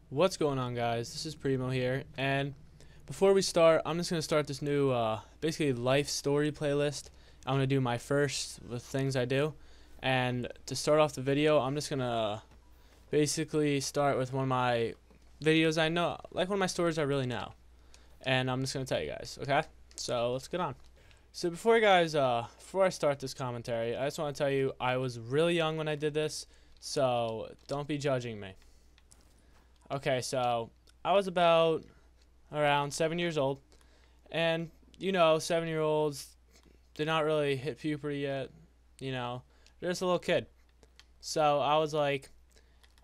What's going on, guys? This is Primo here, and before we start, I'm just going to start this new basically life story playlist. I'm going to do my first with things I do, and to start off the video, I'm just going to basically start with one of my videos I know, like one of my stories I really know, and I'm just going to tell you guys, okay? So let's get on. So before I start this commentary, I just want to tell you I was really young when I did this, so don't be judging me. Okay, so I was about around 7 years old, and 7-year-olds, they're not really hit puberty yet, they're just a little kid. So I was like,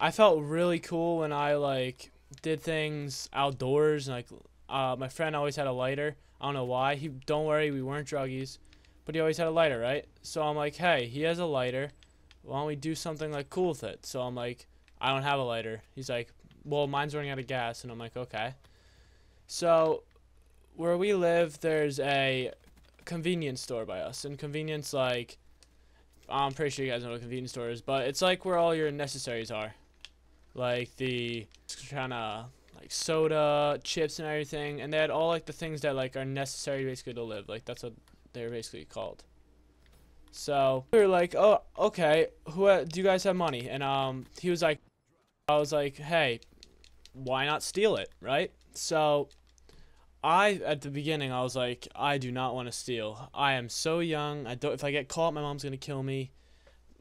I felt really cool when I did things outdoors, and my friend always had a lighter. I don't know why. Don't worry, we weren't druggies, but he always had a lighter, right? So I'm like, hey, he has a lighter. Why don't we do something cool with it? So I'm like, I don't have a lighter. He's like, well, mine's running out of gas, and I'm like, okay. So where we live, there's a convenience store by us, and convenience, I'm pretty sure you guys know what a convenience store is, but it's like where all your necessaries are, like the kind of like soda, chips, and everything, and they had all the things that are necessary basically to live. That's what they're basically called. So we were like, oh, okay, do you guys have money? And he was like, I was like, hey, why not steal it, right? So at the beginning, I was like, I do not want to steal. I am so young. If I get caught, my mom's going to kill me.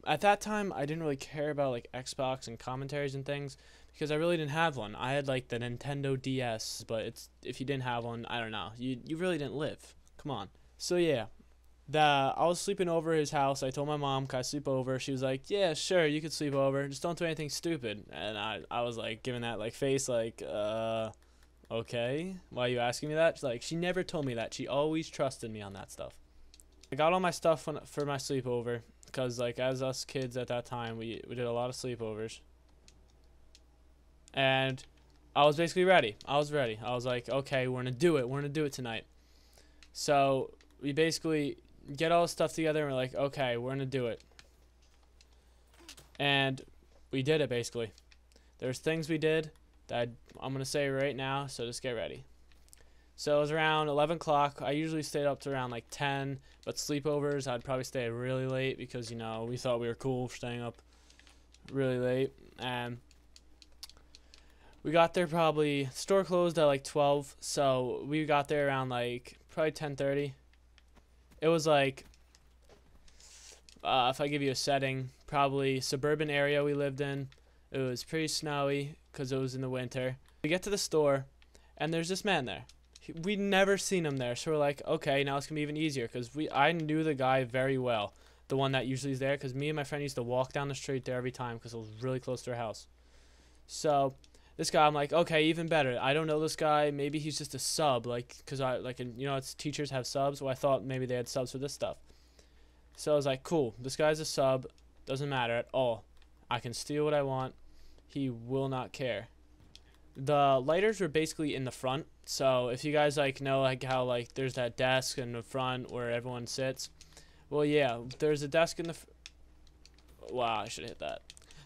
At that time, I didn't really care about Xbox and commentaries and things because I really didn't have one. I had the Nintendo DS, but if you didn't have one, I don't know. You really didn't live. Come on. So yeah, I was sleeping over at his house. I told my mom, can I sleep over? She was like, yeah, sure, you could sleep over. Just don't do anything stupid. And I was giving that face okay, why are you asking me that? She never told me that. She always trusted me on that stuff. I got all my stuff for my sleepover because as us kids at that time, we did a lot of sleepovers. And I was basically ready. I was ready. I was like, okay, we're going to do it. We're going to do it tonight. So we basically get all the stuff together and we're like, okay, we're gonna do it. And we did it basically. There's things we did that I'm gonna say right now, so just get ready. So it was around 11 o'clock. I usually stayed up to around 10, but sleepovers I'd probably stay really late because we thought we were cool for staying up really late. And we got there probably, store closed at 12, so we got there around probably 10:30. It was if I give you a setting, probably suburban area we lived in. It was pretty snowy because it was in the winter. We get to the store, and there's this man there. We'd never seen him there, so we're like, okay, now it's going to be even easier because I knew the guy very well, the one that usually is there, because me and my friend used to walk down the street there every time because it was really close to our house. So this guy, I'm like, okay, even better. I don't know this guy. Maybe he's just a sub, because it's teachers have subs. Well, I thought maybe they had subs for this stuff. So I was like, cool. This guy's a sub. Doesn't matter at all. I can steal what I want. He will not care. The lighters were basically in the front. So if you guys know how there's that desk in the front where everyone sits. Well, yeah, there's a desk in the. Wow, I should have hit that.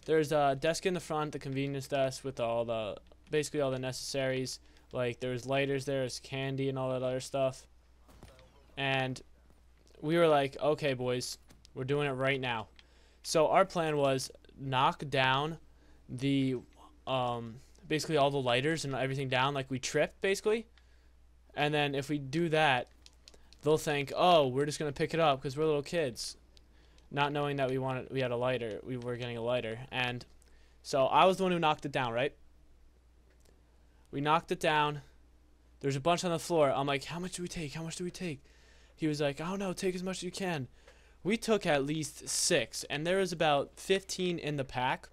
There's a desk in the front, the convenience desk with basically all the necessaries. There's lighters, there's candy and all that other stuff. And we were like, okay, boys, we're doing it right now. So our plan was knock down the, basically all the lighters and everything down, we trip, basically. And then if we do that, they'll think, oh, we're just going to pick it up because we're little kids. Not knowing that we had a lighter, we were getting a lighter. And so I was the one who knocked it down, right? We knocked it down. There's a bunch on the floor. I'm like, how much do we take? How much do we take? He was like, I don't know, take as much as you can. We took at least 6, and there was about 15 in the pack.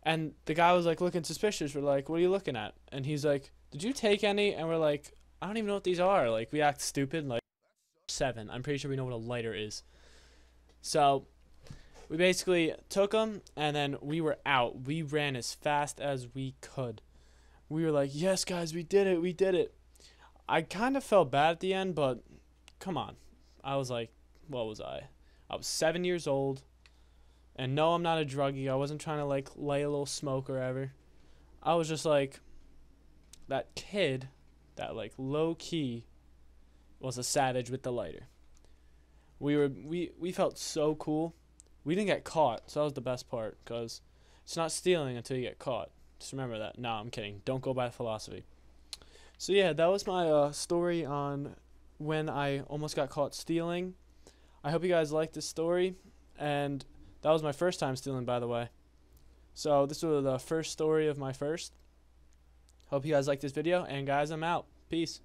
And the guy was looking suspicious. We're like, what are you looking at? And he's like, did you take any? And we're like, I don't even know what these are. We act stupid. 7. I'm pretty sure we know what a lighter is. So we basically took them, and then we were out. We ran as fast as we could. We were like, yes, guys, we did it. We did it. I kind of felt bad at the end, but come on. I was like, what was I? I was 7 years old, and no, I'm not a druggie. I wasn't trying to lay a little smoke or whatever. I was just like that kid that like low key was a savage with the lighter. We felt so cool. We didn't get caught, so that was the best part, because it's not stealing until you get caught. Just remember that. No, I'm kidding. Don't go by philosophy. So yeah, that was my story on when I almost got caught stealing. I hope you guys liked this story, and that was my first time stealing, by the way. So this was the first story of my first. Hope you guys liked this video, and guys, I'm out. Peace.